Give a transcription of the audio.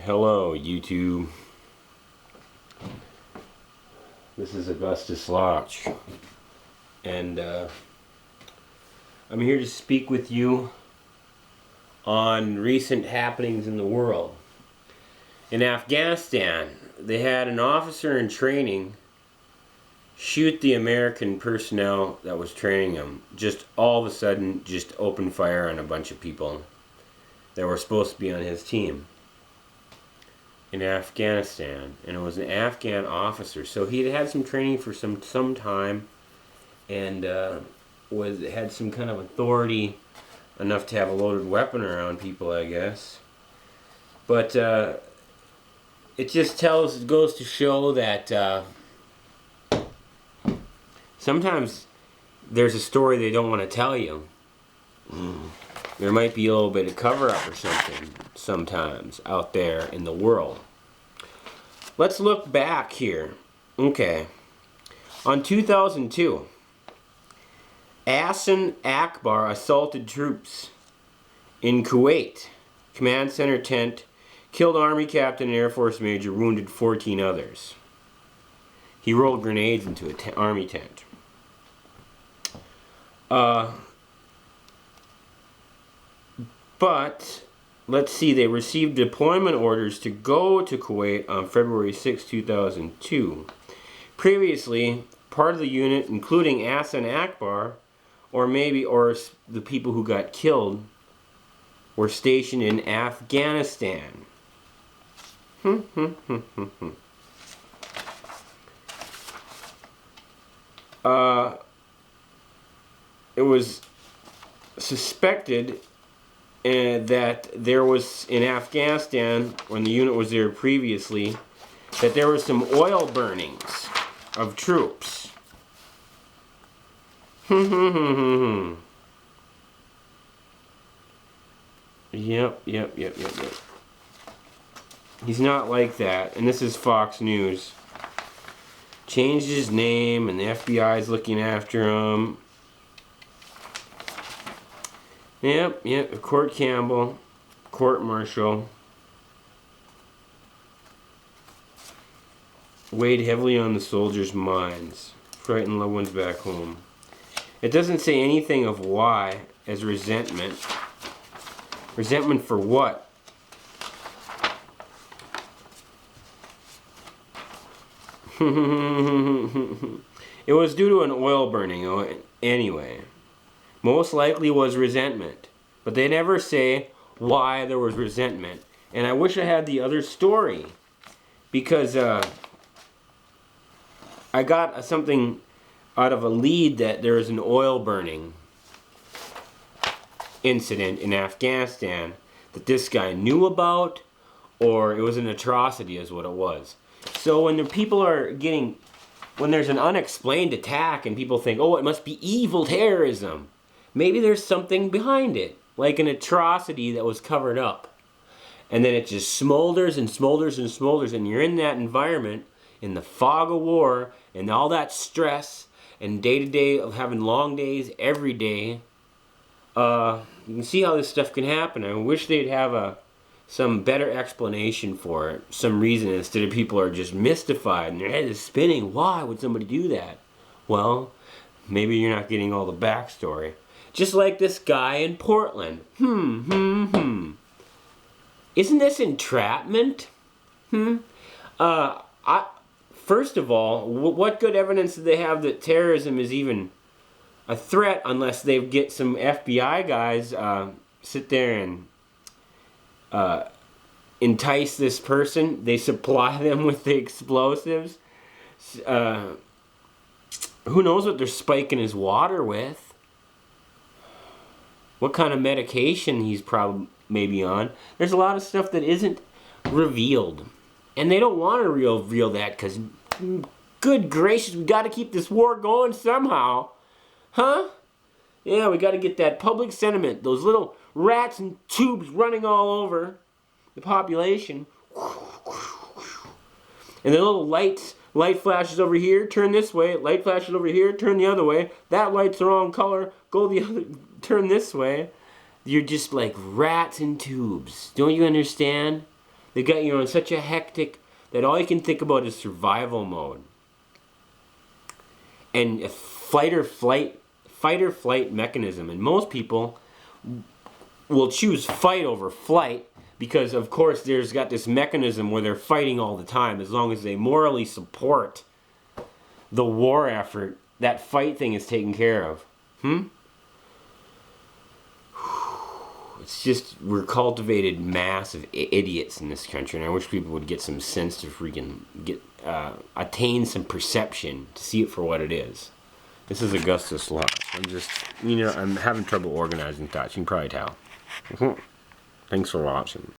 Hello, YouTube. This is AugustusLarch, and I'm here to speak with you on recent happenings in the world. In Afghanistan, they had an officer in training shoot the American personnel that was training him. Just all of a sudden, just open fire on a bunch of people that were supposed to be on his team in Afghanistan, and it was an Afghan officer. So he had some training for some time, and had some kind of authority enough to have a loaded weapon around people, I guess. But it just goes to show that sometimes there's a story they don't want to tell you. There might be a little bit of cover-up or something sometimes out there in the world. Let's look back here. Okay. On 2002, Hassan Akbar assaulted troops in Kuwait. Command center tent, killed Army captain and Air Force major, wounded 14 others. He rolled grenades into an Army tent. But, let's see, they received deployment orders to go to Kuwait on February 6, 2002. Previously, part of the unit, including Hassan Akbar, or the people who got killed, were stationed in Afghanistan. It was suspected that there was, in Afghanistan, when the unit was there previously, that there was some oil burnings of troops. Yep. He's not like that, and this is Fox News. Changed his name, and the FBI's looking after him. Yep, Court Campbell, court-martial. Weighed heavily on the soldiers' minds. Frightened loved ones back home. It doesn't say anything of why as resentment. Resentment for what? It was due to an oil burning anyway. Most likely was resentment. But they never say why there was resentment. And I wish I had the other story. Because I got something out of a lead that there was an oil burning incident in Afghanistan that this guy knew about, or it was an atrocity is what it was. So when when there's an unexplained attack and people think, oh, it must be evil terrorism, maybe there's something behind it, like an atrocity that was covered up. And then it just smolders and smolders and smolders, and you're in that environment, in the fog of war, and all that stress, and day-to-day of having long days every day. You can see how this stuff can happen. I wish they'd have some better explanation for it, some reason, instead of people are just mystified and their head is spinning. Why would somebody do that? Well, maybe you're not getting all the backstory. Just like this guy in Portland. Isn't this entrapment? First of all, what good evidence do they have that terrorism is even a threat unless they get some FBI guys sit there and entice this person? They supply them with the explosives. Who knows what they're spiking his water with? What kind of medication he's probably maybe on. There's a lot of stuff that isn't revealed. And they don't want to reveal that because, good gracious, we got to keep this war going somehow. Huh? Yeah, we got to get that public sentiment. Those little rats and tubes running all over the population. And the little light flashes over here, turn this way. Light flashes over here, turn the other way. That light's the wrong color, go the other, turn this way. You're just like rats in tubes. Don't you understand? They got you in such a hectic that all you can think about is survival mode. And a fight or flight mechanism. And most people will choose fight over flight because, of course, there's got this mechanism where they're fighting all the time. As long as they morally support the war effort, that fight thing is taken care of. It's just, we're cultivated mass of idiots in this country, and I wish people would get some sense to freaking attain some perception to see it for what it is. This is AugustusLarch. I'm having trouble organizing thoughts. You can probably tell. Thanks for watching.